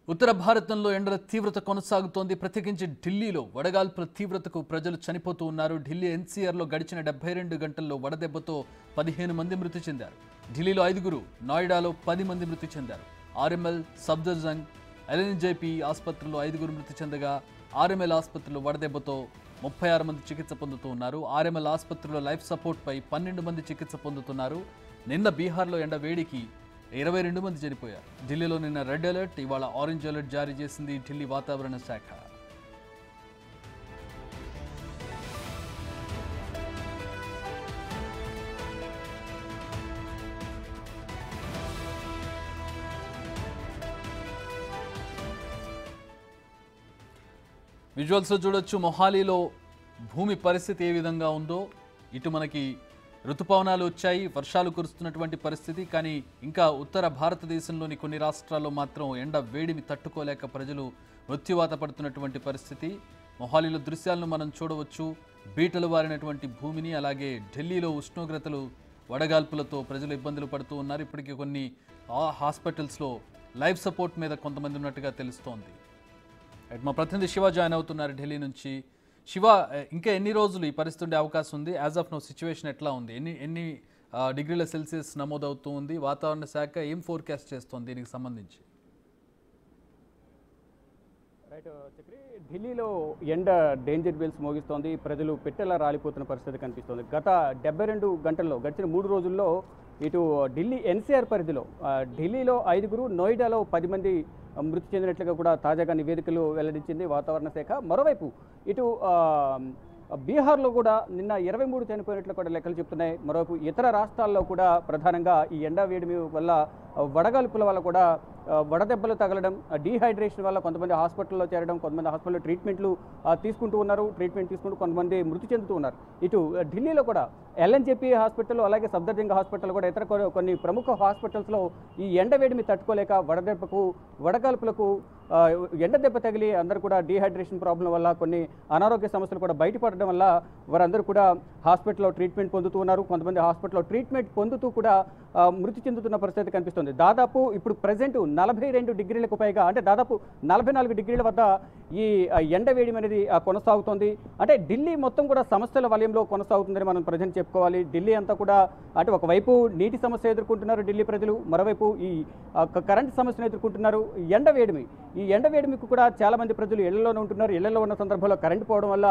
ఉత్తర భారతంలో ఎండల తీవ్రత కొనసాగుతోంది. ప్రత్యేకించి ఢిల్లీలో వడగాల్పుల తీవ్రతకు ప్రజలు చనిపోతూ ఉన్నారు. ఢిల్లీ ఎన్సీఆర్లో గడిచిన 72 గంటల్లో వడదెబ్బతో 15 మంది మృతి చెందారు. ఢిల్లీలో 5, నోయిడాలో 10 మంది మృతి చెందారు. ఆర్ఎంఎల్, సఫ్దర్జంగ్, ఎల్ఎన్జేపీ ఆసుపత్రుల్లో 5 మృతి చెందగా ఆర్ఎంఎల్ ఆసుపత్రిలో వడదెబ్బతో 36 మంది చికిత్స పొందుతూ ఉన్నారు. ఆర్ఎంఎల్ ఆసుపత్రిలో లైఫ్ సపోర్ట్పై 12 మంది చికిత్స పొందుతున్నారు. నిన్న బీహార్లో ఎండ వేడికి 22 మంది చనిపోయారు. ఢిల్లీలో నిన్న రెడ్ అలర్ట్, ఇవాళ ఆరెంజ్ అలర్ట్ జారీ చేసింది ఢిల్లీ వాతావరణ శాఖ. విజువల్స్లో చూడొచ్చు మొహాలీలో భూమి పరిస్థితి ఏ విధంగా ఉందో. ఇటు మనకి ఋతుపవనాలు వచ్చాయి, వర్షాలు కురుస్తున్నటువంటి పరిస్థితి. కానీ ఇంకా ఉత్తర భారతదేశంలోని కొన్ని రాష్ట్రాల్లో మాత్రం ఎండ వేడిని తట్టుకోలేక ప్రజలు మృత్యువాత పడుతున్నటువంటి పరిస్థితి. మొహాలీలో దృశ్యాలను మనం చూడవచ్చు. బీటలు వారినటువంటి భూమిని, అలాగే ఢిల్లీలో ఉష్ణోగ్రతలు వడగాల్పులతో ప్రజలు ఇబ్బందులు పడుతూ ఉన్నారు. ఇప్పటికీ కొన్ని హాస్పిటల్స్లో లైఫ్ సపోర్ట్ మీద కొంతమంది ఉన్నట్టుగా తెలుస్తోంది. మా ప్రతినిధి శివ జాయిన్ అవుతున్నారు ఢిల్లీ నుంచి. శివ, ఇంకా ఎన్ని రోజులు ఈ పరిస్థితి ఉండే అవకాశం ఉంది? యాజ్ ఆఫ్ నో సిచ్యువేషన్ ఎట్లా ఉంది? ఎన్ని డిగ్రీల సెల్సియస్ నమోదవుతూ ఉంది? వాతావరణ శాఖ ఏం ఫోర్కాస్ట్ చేస్తోంది దీనికి సంబంధించి? రైట్ చక్రి, ఢిల్లీలో ఎండ డేంజర్ బెల్స్ మోగిస్తోంది. ప్రజలు పెట్టెలా రాలిపోతున్న పరిస్థితి కనిపిస్తోంది. గత 72 గంటల్లో, గడిచిన 3 రోజుల్లో ఇటు ఢిల్లీ ఎన్సీఆర్ పరిధిలో ఢిల్లీలో 5, నోయిడాలో 10 మంది మృతి చెందినట్లుగా కూడా తాజాగా నివేదికలు వెల్లడించింది వాతావరణ శాఖ. మరోవైపు ఇటు బీహార్లో కూడా నిన్న 23 చనిపోయినట్లు కూడా లెక్కలు చెప్తున్నాయి. మరోవైపు ఇతర రాష్ట్రాల్లో కూడా ప్రధానంగా ఈ ఎండా వేడిమి వల్ల, వడగాల్పుల వల్ల కూడా వడదెబ్బలు తగలడం, డీహైడ్రేషన్ వల్ల కొంతమంది హాస్పిటల్లో చేరడం, కొంతమంది హాస్పిటల్లో ట్రీట్మెంట్లు తీసుకుంటూ ఉన్నారు. ట్రీట్మెంట్ తీసుకుంటూ కొంతమంది మృతి చెందుతూ ఉన్నారు. ఇటు ఢిల్లీలో కూడా ఎల్ఎన్జేపీ హాస్పిటల్, అలాగే సఫ్దర్జంగ్ హాస్పిటల్ కూడా ఇతర కొన్ని ప్రముఖ హాస్పిటల్స్లో ఈ ఎండ వేడిమి తట్టుకోలేక వడగాల్పులకు ఎండ దెబ్బ తగిలి అందరూ కూడా డీహైడ్రేషన్ ప్రాబ్లం వల్ల, కొన్ని అనారోగ్య సమస్యలు కూడా బయటపడడం వల్ల వారందరూ కూడా హాస్పిటల్లో ట్రీట్మెంట్ పొందుతూ ఉన్నారు. కొంతమంది హాస్పిటల్లో ట్రీట్మెంట్ పొందుతూ కూడా మృతి చెందుతున్న పరిస్థితి కనిపిస్తుంది. దాదాపు ఇప్పుడు ప్రజెంట్ 42 డిగ్రీలకు పైగా, అంటే దాదాపు 44 డిగ్రీల వద్ద ఈ ఎండ వేడి అనేది కొనసాగుతోంది. అంటే ఢిల్లీ మొత్తం కూడా సమస్యల వలయంలో కొనసాగుతుందని మనం ప్రజెంట్ చెప్పుకోవాలి. ఢిల్లీ అంతా కూడా, అంటే ఒకవైపు నీటి సమస్య ఎదుర్కొంటున్నారు ఢిల్లీ ప్రజలు, మరోవైపు ఈ కరెంటు సమస్యను ఎదుర్కొంటున్నారు. ఈ ఎండ వేడిమికి కూడా చాలా మంది ప్రజలు ఇళ్లలోనే ఉంటున్నారు. ఇళ్లలో ఉన్న సందర్భంలో కరెంటు పోవడం వల్ల,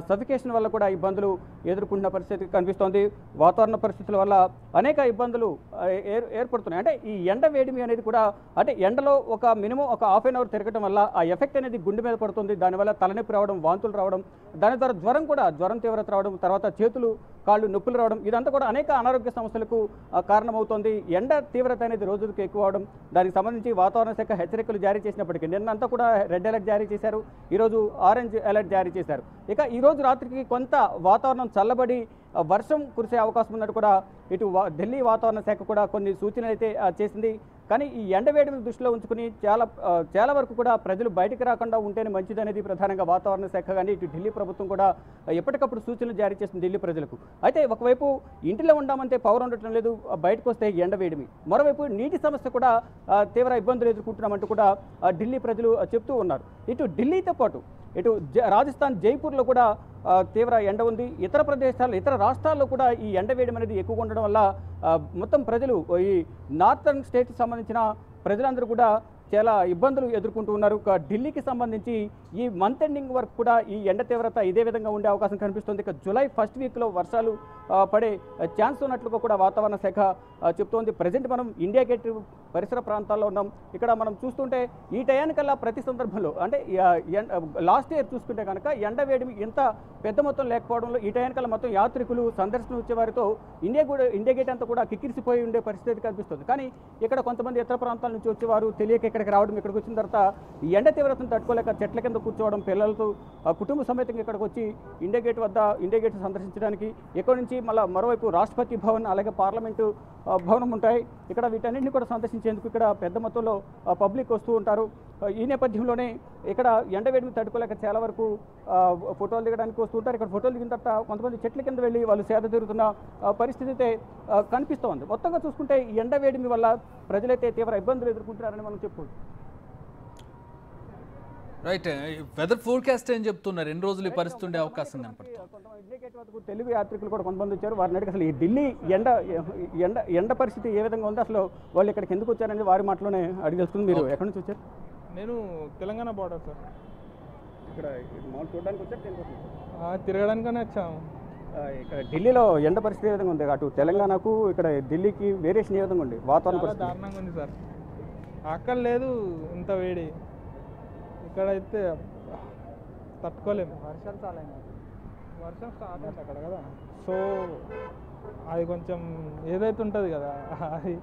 సఫికేషన్ వల్ల కూడా ఇబ్బందులు ఎదుర్కొంటున్న పరిస్థితి కనిపిస్తోంది. వాతావరణ పరిస్థితుల వల్ల అనేక ఇబ్బందులు ఏర్పడుతున్నాయి. అంటే ఈ ఎండ వేడిమి అనేది కూడా, అంటే ఎండలో మినిమం ఒక హాఫ్ అన్ అవర్ తిరగడం వల్ల ఆ ఎఫెక్ట్ అనేది గుండె మీద పడుతుంది. దానివల్ల తలనొప్పి రావడం, వాంతులు రావడం, దాని ద్వారా జ్వరం తీవ్రత రావడం, తర్వాత చేతులు కాళ్ళు నొప్పులు రావడం, ఇదంతా కూడా అనేక అనారోగ్య సమస్యలకు కారణమవుతోంది. ఎండ తీవ్రత అనేది రోజుకి ఎక్కువ అవడం, దానికి సంబంధించి వాతావరణ శాఖ హెచ్చరికలు జారీ చేసినప్పటికీ నిన్నంతా కూడా రెడ్ అలర్ట్ జారీ చేశారు, ఈరోజు ఆరెంజ్ అలర్ట్ జారీ చేశారు. ఇక ఈరోజు రాత్రికి కొంత వాతావరణం చల్లబడి వర్షం కురిసే అవకాశం ఉన్నట్టు కూడా ఇటు ఢిల్లీ వాతావరణ శాఖ కూడా కొన్ని సూచనలు అయితే చేసింది. కానీ ఈ ఎండవేడిని దృష్టిలో ఉంచుకుని చాలా వరకు కూడా ప్రజలు బయటకు రాకుండా ఉంటేనే మంచిదనేది ప్రధానంగా వాతావరణ శాఖ కానీ ఇటు ఢిల్లీ ప్రభుత్వం కూడా ఎప్పటికప్పుడు సూచనలు జారీ చేస్తుంది ఢిల్లీ ప్రజలకు. అయితే ఒకవైపు ఇంటిలో ఉండామంటే పవర్ ఉండటం లేదు, బయటకు వస్తే ఎండవేడిమి, మరోవైపు నీటి సమస్య కూడా తీవ్ర ఇబ్బందులు ఎదుర్కొంటున్నామంటూ కూడా ఢిల్లీ ప్రజలు చెప్తూ ఉన్నారు. ఇటు ఢిల్లీతో పాటు ఇటు రాజస్థాన్ జైపూర్లో కూడా తీవ్ర ఎండ ఉంది. ఇతర రాష్ట్రాల్లో కూడా ఈ ఎండ వేయడం అనేది ఎక్కువగా ఉండడం వల్ల మొత్తం ప్రజలు, ఈ నార్థర్న్ స్టేట్కి సంబంధించిన ప్రజలందరూ కూడా చాలా ఇబ్బందులు ఎదుర్కొంటూ ఉన్నారు. ఢిల్లీకి సంబంధించి ఈ మంత్ ఎండింగ్ వరకు కూడా ఈ ఎండ తీవ్రత ఇదే విధంగా ఉండే అవకాశం కనిపిస్తుంది. ఇక జూలై ఫస్ట్ వీక్లో వర్షాలు పడే ఛాన్స్ ఉన్నట్లుగా కూడా వాతావరణ శాఖ చెప్తోంది. ప్రజెంట్ మనం ఇండియా గేట్ పరిసర ప్రాంతాల్లో ఉన్నాం. ఇక్కడ మనం చూస్తుంటే ఈ టయానికల్లా ప్రతి సందర్భంలో, అంటే లాస్ట్ ఇయర్ చూసుకుంటే కనుక ఎండ వేడిమి ఇంత పెద్ద మొత్తం లేకపోవడంలో ఈ టయానికల్లా మొత్తం యాత్రికులు, సందర్శన వచ్చే వారితో ఇండియా గేట్ అంతా కూడా కిక్కిరిసిపోయి ఉండే పరిస్థితి కనిపిస్తుంది. కానీ ఇక్కడ కొంతమంది ఇతర ప్రాంతాల నుంచి వచ్చేవారు తెలియక ఇక్కడికి రావడం, ఇక్కడికి వచ్చిన తర్వాత ఈ ఎండ తీవ్రతను తట్టుకోలేక చెట్ల కింద కూర్చోవడం, పిల్లలతో కుటుంబ సమేతంగా ఇక్కడికి వచ్చి ఇండియా గేట్ సందర్శించడానికి, ఇక్కడ నుంచి మరోవైపు రాష్ట్రపతి భవన్, అలాగే పార్లమెంటు భవనం ఉంటాయి. ఇక్కడ వీటన్నింటినీ కూడా సందర్శించేందుకు ఇక్కడ పెద్ద మొత్తంలో పబ్లిక్ వస్తూ ఉంటారు. ఈ నేపథ్యంలోనే ఇక్కడ ఎండవేడిని తట్టుకోలేక చాలా వరకు ఫోటోలు దిగడానికి వస్తూ ఉంటారు. ఇక్కడ ఫోటోలు దిగిన తర్వాత కొంతమంది చెట్ల కింద వెళ్ళి వాళ్ళు సేద తీరుతున్న పరిస్థితి అయితే కనిపిస్తోంది. మొత్తంగా చూసుకుంటే ఈ ఎండవేడిమి వల్ల ప్రజలైతే తీవ్ర ఇబ్బందులు ఎదుర్కొంటున్నారని మనం చెప్పుకోవచ్చు. రైట్. వెదర్ ఫోర్కాస్ట్ ఏం చెప్తున్నారు? ఎన్ని రోజులు ఈ పరిస్థితి ఉండే అవకాశం కనపడుతుంది? ఇండియా వద్దకు తెలుగు యాత్రికులు కూడా కొంతమంది వచ్చారు. వారిని అడిగి అసలు ఈ ఢిల్లీ ఎండ పరిస్థితి ఏ విధంగా ఉంది, అసలు వాళ్ళు ఇక్కడికి ఎందుకు వచ్చారనేది వారి మాటలోనే అడిగి తెలుస్తుంది. మీరు ఎక్కడి నుంచి వచ్చారు? నేను తెలంగాణ బార్డర్ సార్. ఇక్కడ చూడడానికి వచ్చారు, తిరగడానికనే వచ్చాము. ఇక్కడ ఢిల్లీలో ఎండ పరిస్థితి ఏ విధంగా ఉంది? అటు తెలంగాణకు ఇక్కడ ఢిల్లీకి వేరియేషన్ ఏ విధంగా ఉంది వాతావరణ చాలా పరిస్థితి? దారుణంగా ఉంది సార్. అక్కడ లేదు ఇంత వేడి, ఇక్కడైతే తట్టుకోలేము. వర్షం స్టార్ట్ అయింది అక్కడ కదా, సో అది కొంచెం ఏదైతే ఉంటుంది కదా అది.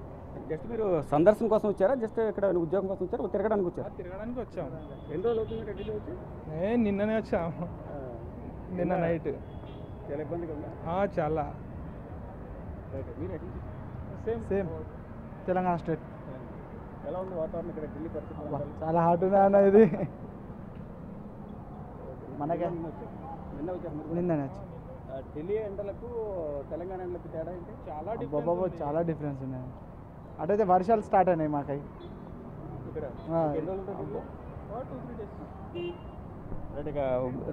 జస్ట్ మీరు సందర్శన కోసం వచ్చారా, జస్ట్ ఇక్కడ ఉద్యోగం కోసం వచ్చారా, తిరగడానికి వచ్చారా? తిరగడానికి వచ్చాము. ఎన్ని రోజులు అవుతుంది ఢిల్లీ వచ్చి? నిన్ననే వచ్చాము, నిన్న నైట్. చాలా ఇబ్బందిగా ఉందా? చాలా. Same Telangana state. ఎలా ఉంది వాతావరణం ఇక్కడ ఢిల్లీ పరిస్థితి? చాలా హాట్ ఉంది అన్న ఇది. మనకే నిన్న వచ్చారు మీరు? నిన్ననే వచ్చి ఢిల్లీ ఎండలకు తెలంగాణ ఎండలకు తేడా ఏంటి? చాలా చాలా డిఫరెన్స్ ఉన్నాయి. అటైతే వర్షాలు స్టార్ట్ అయినాయి మాకై ఇక్కడ ఆ. ఎన్ని రోజులు ఉంటుంది ఢిల్లీ? రైట్. ఇక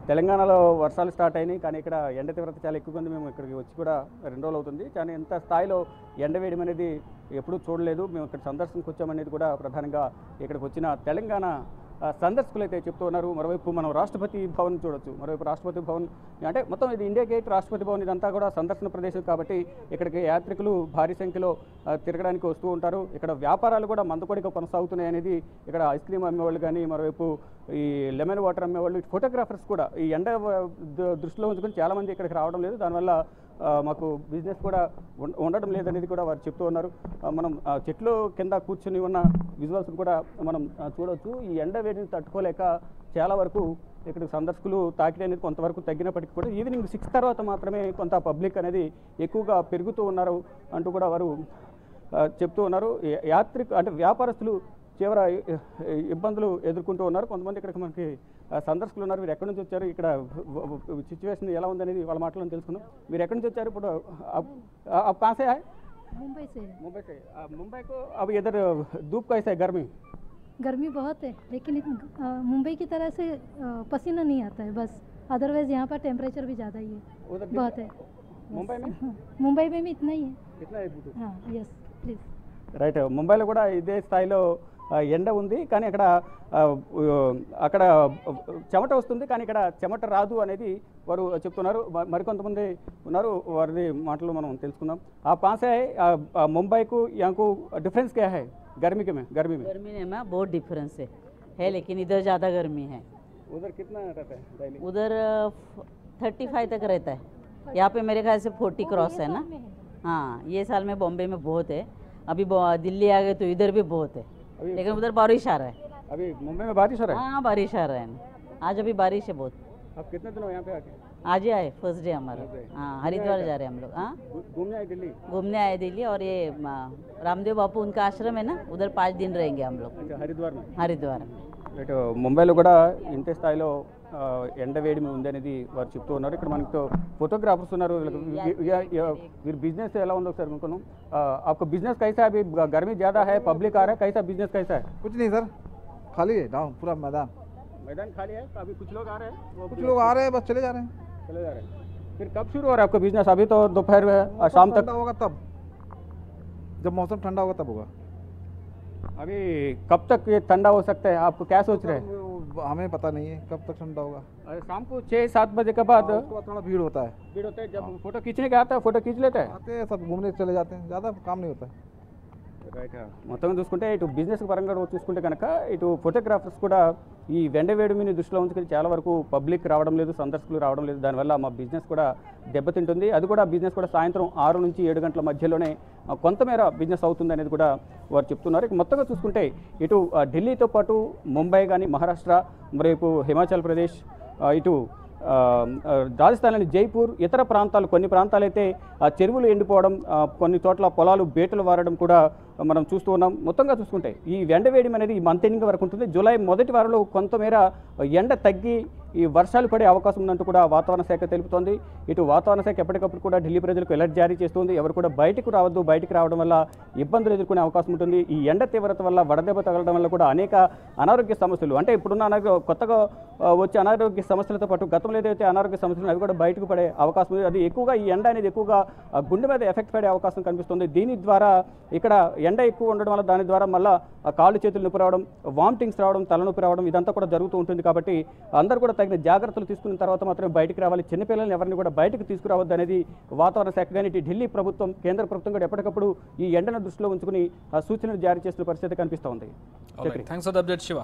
తెలంగాణలో వర్షాలు స్టార్ట్ అయినాయి, కానీ ఇక్కడ ఎండ తీవ్రత చాలా ఎక్కువగా ఉంది. మేము ఇక్కడికి వచ్చి కూడా 2 రోజులు అవుతుంది, కానీ ఎంత స్థాయిలో ఎండ వేయడం అనేది ఎప్పుడూ చూడలేదు. మేము ఇక్కడ సందర్శనకు వచ్చామనేది కూడా ప్రధానంగా ఇక్కడికి వచ్చిన తెలంగాణ సందర్శకులు అయితే చెప్తూ ఉన్నారు. మరోవైపు మనం రాష్ట్రపతి భవన్ చూడొచ్చు. మరోవైపు రాష్ట్రపతి భవన్ అంటే మొత్తం ఇది ఇండియా గేట్, రాష్ట్రపతి భవన్ ఇదంతా కూడా సందర్శన ప్రదేశం కాబట్టి ఇక్కడికి యాత్రికులు భారీ సంఖ్యలో తిరగడానికి వస్తూ ఉంటారు. ఇక్కడ వ్యాపారాలు కూడా మందకొడిగా కొనసాగుతున్నాయి అనేది ఇక్కడ ఐస్ క్రీమ్ అమ్మేవాళ్ళు కానీ, మరోవైపు ఈ లెమన్ వాటర్ అమ్మేవాళ్ళు, ఫోటోగ్రాఫర్స్ కూడా ఈ ఎండ దృష్టిలో ఉంచుకొని చాలామంది ఇక్కడికి రావడం లేదు. దానివల్ల మాకు బిజినెస్ కూడా ఉండడం లేదనేది కూడా వారు చెప్తూ ఉన్నారు. మనం చెట్లు కింద కూర్చొని ఉన్న విజువల్స్ కూడా మనం చూడవచ్చు. ఈ ఎండ వేడిని తట్టుకోలేక చాలా వరకు ఇక్కడ సందర్శకులు తాకిడి అనేది కొంతవరకు తగ్గినప్పటికీ కూడా ఈవినింగ్ 6 తర్వాత మాత్రమే కొంత పబ్లిక్ అనేది ఎక్కువగా పెరుగుతూ ఉన్నారు అంటూ కూడా వారు చెప్తూ ఉన్నారు. అంటే వ్యాపారస్తులు తీవ్ర ఇబ్బందులు ఎదుర్కొంటూ ఉన్నారు. కొంతమంది ఇక్కడికి మనకి సందర్శకులు ఉన్నారు. మీరు ఎక్కడి నుంచి వచ్చారు, ఇక్కడ సిచ్యువేషన్ ఎలా ఉందనేది వాళ్ళ మాటలను తెలుసుకుందాం. మీరు ఎక్కడి నుంచి వచ్చారు? ఇప్పుడు కాసే హాయ్? मुंबई से है। मुंबई से। मुंबई को अब इधर धूप कैसा है? गर्मी बहुत है, लेकिन मुंबई की तरह से पसीना नहीं आता है बस। अदरवाइज यहाँ पर टेम्परेचर भी ज़्यादा ही है, उधर बहुत है। मुंबई में मुंबई में भी इतना ही है। कितना है? हाँ, यस प्लीज़। రైట్. ముంబైలో కూడా ఇదే స్థాయిలో ఎండ ఉంది, కానీ అక్కడ చెమట వస్తుంది, కానీ ఇక్కడ చెమట రాదు అనేది వారు చెప్తున్నారు. మరికొంతమంది ఉన్నారు, వారి మాటలు మనం తెలుసుకుందాం. ఆ పాసే ముంబైకు యాంకు డిఫరెన్స్ క్యా హై गर्मी में? गर्मी में बहुत डिफरेंस है लेकिन इधर ज़्यादा गर्मी है। उधर कितना रहता है डेली? उधर 35 तक रहता है, यहाँ पे मेरे ख्याल से 40 क्रॉस है ना। हाँ, ये साल में बॉम्बे में बहुत है, अभी दिल्ली आ गए तो इधर भी बहुत है, लेकिन उधर बारिश आ रहा है। अभी मुंबई में बारिश हो रहा है? हाँ, बारिश आ रहा है, आज अभी बारिश है बहुत। अब कितने दिन हो यहाँ पे आके? आज ही आए, फर्स्ट डे हमारा। हाँ, हरिद्वार जा रहे हैं हम लोग। हाँ, घूमने आए दिल्ली? घूमने आए दिल्ली, और ये रामदेव बापू उनका आश्रम है ना, उधर 5 दिन रहेंगे हम लोग अच्छा, हरिद्वार में? हरिद्वार में। ఇటు ముంబైలో కూడా ఇంతే స్థాయిలో ఎండ వేడిమి ఉందనేది వారు చెప్తూ ఉన్నారు. ఇక్కడ మనతో ఫోటోగ్రాఫర్స్ ఉన్నారు. వీరి బిజినెస్ ఎలా ఉందో ఒకసారి అనుకున్నాం. आपका बिजनेस कैसा है? अभी गर्मी ज़्यादा है, पब्लिक आ रहा है, कैसा बिजनेस कैसा है? कुछ नहीं सर, खाली है डाउन पूरा मैदान खाली है? अभी कुछ लोग आ रहे हैं? कुछ लोग आ रहे हैं, बस चले जा रहे हैं। चले जा रहे हैं। फिर कब शुरू हो रहा है आपका बिजनेस? अभी तो दोपहर में शाम तक ठंडा होगा तब, जब मौसम ठंडा होगा तब होगा। अभी कब तक ये ठंडा हो सकता है? आपको क्या सोच रहे हैं? हमें पता नहीं है कब तक ठंडा होगा। अरे शाम को 6-7 बजे के बाद उसके बाद थोड़ा भीड़ होता है। भीड़ होता है, जब फोटो खींचने का आता है फोटो खींच लेते हैं। आते हैं सब घूमने चले जाते हैं, ज़्यादा काम नहीं होता है। మొత్తంగా చూసుకుంటే ఇటు బిజినెస్ పరంగా చూసుకుంటే కనుక ఇటు ఫోటోగ్రాఫర్స్ కూడా ఈ వెండ వేడిమిని దృష్టిలో ఉంచుకొని చాలా వరకు పబ్లిక్ రావడం లేదు, సందర్శకులు రావడం లేదు. దానివల్ల మా బిజినెస్ కూడా దెబ్బతింటుంది. అది కూడా బిజినెస్ కూడా సాయంత్రం 6 నుంచి 7 గంటల మధ్యలోనే కొంతమేర బిజినెస్ అవుతుంది అనేది కూడా వారు చెప్తున్నారు. ఇక మొత్తంగా చూసుకుంటే ఇటు ఢిల్లీతో పాటు ముంబై కానీ, మహారాష్ట్ర, మరోవైపు హిమాచల్ ప్రదేశ్, ఇటు రాజస్థాన్లోని జైపూర్, ఇతర ప్రాంతాలు కొన్ని ప్రాంతాలైతే చెరువులు ఎండిపోవడం, కొన్ని చోట్ల పొలాలు బేటలు వారడం కూడా మనం చూస్తూ ఉన్నాం. మొత్తంగా చూసుకుంటే ఈ ఎండ వేడి అనేది ఈ మంత్ ఎండింగ్ వరకు ఉంటుంది. జూలై మొదటి వారంలో కొంతమేర ఎండ తగ్గి ఈ వర్షాలు పడే అవకాశం ఉందంటూ కూడా వాతావరణ శాఖ తెలుపుతోంది. ఇటు వాతావరణ శాఖ ఎప్పటికప్పుడు కూడా ఢిల్లీ ప్రజలకు అలర్ట్ జారీ చేస్తుంది. ఎవరు కూడా బయటకు రావద్దు, బయటకు రావడం వల్ల ఇబ్బందులు ఎదుర్కొనే అవకాశం ఉంటుంది. ఈ ఎండ తీవ్రత వల్ల వడదెబ్బ తగలడం వల్ల కూడా అనేక అనారోగ్య సమస్యలు, అంటే ఇప్పుడున్న కొత్తగా వచ్చే అనారోగ్య సమస్యలతో పాటు గతంలో ఏదైతే అనారోగ్య సమస్యలు అవి కూడా బయటకు పడే అవకాశం ఉంది. అది ఎక్కువగా ఈ ఎండ అనేది ఎక్కువగా గుండె మీద ఎఫెక్ట్ పడే అవకాశం కనిపిస్తుంది. దీని ద్వారా ఇక్కడ ఎండ ఎక్కువ ఉండడం వల్ల దాని ద్వారా మళ్ళీ కాళ్ళు చేతులు నొప్పి రావడం, వామిటింగ్స్ రావడం, తలనొప్పి రావడం ఇదంతా కూడా జరుగుతూ ఉంటుంది. కాబట్టి అందరూ కూడా తగిన జాగ్రత్తలు తీసుకున్న తర్వాత మాత్రమే బయటికి రావాలి. చిన్నపిల్లల్ని ఎవరిని కూడా బయటకు తీసుకురావద్దు అనేది వాతావరణ శాఖ కానీ ఇటు ఢిల్లీ ప్రభుత్వం, కేంద్ర ప్రభుత్వం కూడా ఎప్పటికప్పుడు ఈ ఎండను దృష్టిలో ఉంచుకుని సూచనలు జారీ చేస్తున్న పరిస్థితి కనిపిస్తూ ఉంది. Thanks for the update Shiva.